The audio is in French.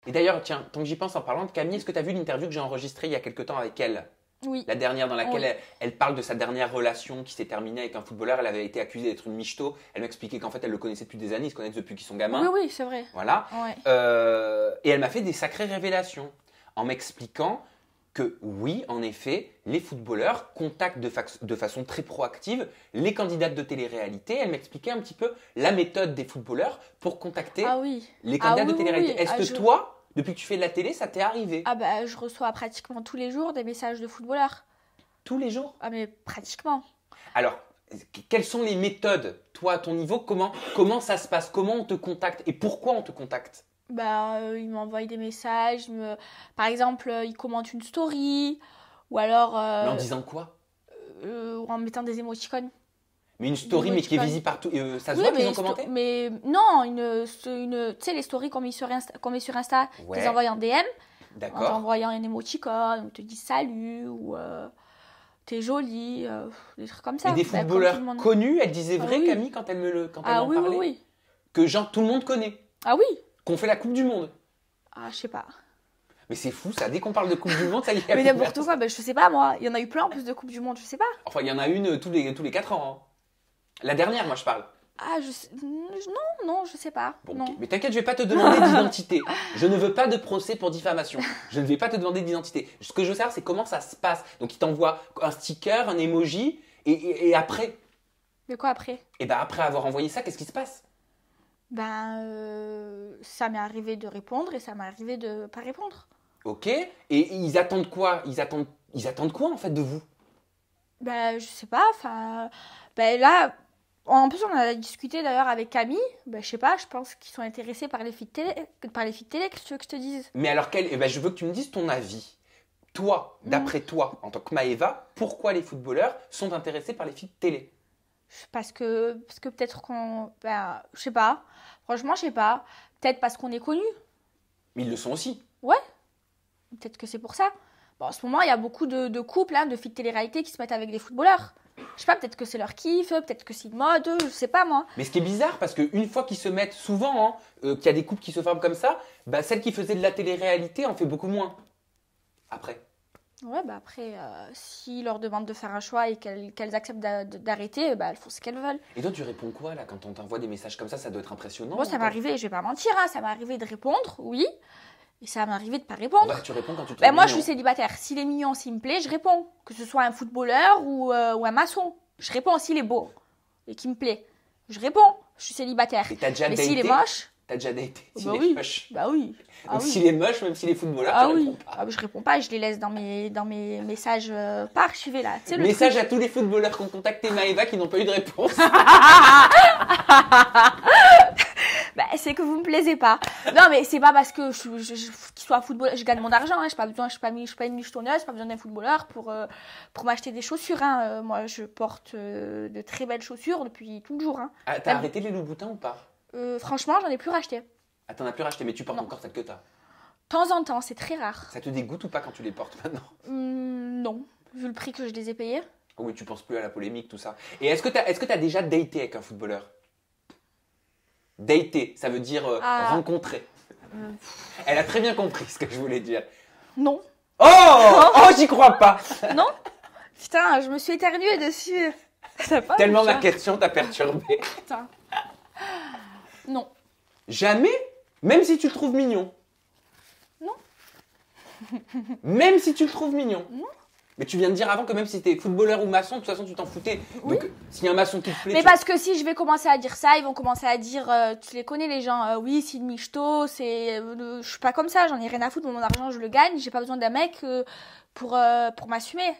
Et d'ailleurs, tiens, tant que j'y pense en parlant de Camille, est-ce que tu as vu l'interview que j'ai enregistrée il y a quelque temps avec elle? Oui. La dernière dans laquelle Oui. elle parle de sa dernière relation qui s'est terminée avec un footballeur. Elle avait été accusée d'être une michto. Elle m'expliquait qu'en fait, elle le connaissait depuis des années. Ils se connaissent depuis qu'ils sont gamins. Oui, oui, c'est vrai. Voilà. Ouais. Et elle m'a fait des sacrées révélations en m'expliquant que oui, en effet, les footballeurs contactent de façon très proactive les candidates de télé-réalité. Elle m'expliquait un petit peu la méthode des footballeurs pour contacter Ah oui. les candidats oui, de télé-réalité. oui, oui. Est-ce que toi, depuis que tu fais de la télé, ça t'est arrivé Ah bah, je reçois pratiquement tous les jours des messages de footballeurs. tous les jours? Ah mais pratiquement. Alors, quelles sont les méthodes, toi, à ton niveau? Comment ça se passe? Comment on te contacte et pourquoi on te contacte? Bah, ils m'envoient des messages. Par exemple, ils commentent une story. Ou alors Mais en disant quoi? en mettant des émoticônes. Mais une story, mais qui est visible partout. Ça se Oui, voit qu'ils mais, ont commenté? mais non, tu sais, les stories qu'on met sur Insta, Ouais. les envoyer en DM, en D'accord. t'envoyant un émoticône, on te dit salut, ou t'es jolie, des trucs comme ça. Et des Bah, comme footballeurs tout le monde. connus, elle disait Ah vrai, oui. Camille, quand elle Ah m'en oui, oui, parlait? oui. Que genre tout le monde connaît, Ah oui. qu'on fait la Coupe du Monde. Ah, je sais pas. Mais c'est fou, ça. Dès qu'on parle de Coupe du Monde, ça y est. Mais n'importe quoi, bah, je sais pas moi. Il y en a eu plein en plus de Coupe du Monde, je sais pas. Enfin, il y en a une tous les 4 ans. Hein. La dernière, moi, je parle. Ah, non, je sais pas. Bon, non. ok. Mais t'inquiète, je vais pas te demander d'identité. Je ne veux pas de procès pour diffamation. Je ne vais pas te demander d'identité. Ce que je veux savoir, c'est comment ça se passe. Donc, il t'envoie un sticker, un emoji, et après. Mais quoi après? Et ben après avoir envoyé ça, qu'est-ce qui se passe? Ben, ça m'est arrivé de répondre et ça m'est arrivé de pas répondre. Ok. Et ils attendent quoi? Ils attendent quoi en fait de vous? Ben, je sais pas, enfin. Ben là, en plus, on a discuté d'ailleurs avec Camille. Ben, je sais pas, je pense qu'ils sont intéressés par les filles de télé. Par les filles de télé, qu'est-ce que tu veux que je te dise? Mais alors, je veux que tu me dises ton avis. Toi, d'après toi, en tant que Maëva, pourquoi les footballeurs sont intéressés par les filles de télé? Parce que peut-être qu'on. Ben, je sais pas. Franchement, je sais pas. Peut-être parce qu'on est connus. Mais ils le sont aussi. Ouais. Peut-être que c'est pour ça. Bon, en ce moment, il y a beaucoup de couples, hein, de filles de télé-réalité qui se mettent avec des footballeurs. Je sais pas, peut-être que c'est leur kiff, peut-être que c'est une mode, je sais pas moi. Mais ce qui est bizarre, parce qu'une fois qu'ils se mettent souvent, qu'il y a des couples qui se forment comme ça, bah, celle qui faisait de la télé-réalité en fait beaucoup moins. Après. Ouais, bah après, s'ils leur demandent de faire un choix et qu'elles acceptent d'arrêter, bah elles font ce qu'elles veulent. Et toi, tu réponds quoi là quand on t'envoie des messages comme ça doit être impressionnant. Moi, ça m'est arrivé, je vais pas mentir, hein, ça m'est arrivé de répondre, oui. Et ça m'est arrivé de pas répondre. Ouais, tu réponds quand tu te Ben moi, je suis célibataire. S'il est mignon, s'il me plaît, je réponds. Que ce soit un footballeur ou un maçon. Je réponds s'il est beau et qu'il me plaît. Je réponds. Je suis célibataire. Et t'as déjà Mais daté? s'il est moche, T'as déjà daté? bah S'il est oui. moche. Bah oui. Ah Donc oui. s'il est moche, même s'il est footballeur, Ah tu oui. réponds pas. Ah, je réponds pas, je les laisse dans mes messages pas archivés là. Tu sais, le Message truc. à tous les footballeurs qui ont contacté Maëva qui n'ont pas eu de réponse. Bah, c'est que vous me plaisez pas. Non, mais c'est pas parce que qu'il soit footballeur, je gagne mon argent. Hein, je suis pas une michetonneuse, j'ai pas besoin d'un footballeur pour m'acheter des chaussures. Hein. Moi, je porte de très belles chaussures depuis toujours. Hein. Ah, t'as arrêté les Louboutins ou pas? Franchement, j'en ai plus racheté. Ah, t'en as plus racheté, mais tu portes Non. encore celles que t'as. De temps en temps, c'est très rare. Ça te dégoûte ou pas quand tu les portes maintenant? Non, vu le prix que je les ai payés. Oh oui, tu penses plus à la polémique, tout ça. Et est-ce que t'as déjà daté avec un footballeur? Dater, ça veut dire rencontrer. Elle a très bien compris ce que je voulais dire. Non. Oh, j'y crois pas. Non. Putain, je me suis éternuée dessus. Tellement ma question t'a perturbé. Putain. Non. Jamais? Même si tu le trouves mignon? Non. Même si tu le trouves mignon? Non. Mais tu viens de dire avant que même si t'es footballeur ou maçon, de toute façon tu t'en foutais. Oui. Donc s'il y a un maçon qui te plaît... Mais parce que si je vais commencer à dire ça, ils vont commencer à dire, tu les connais les gens, oui, c'est une michto, je suis pas comme ça, j'en ai rien à foutre, mon argent je le gagne, j'ai pas besoin d'un mec pour m'assumer.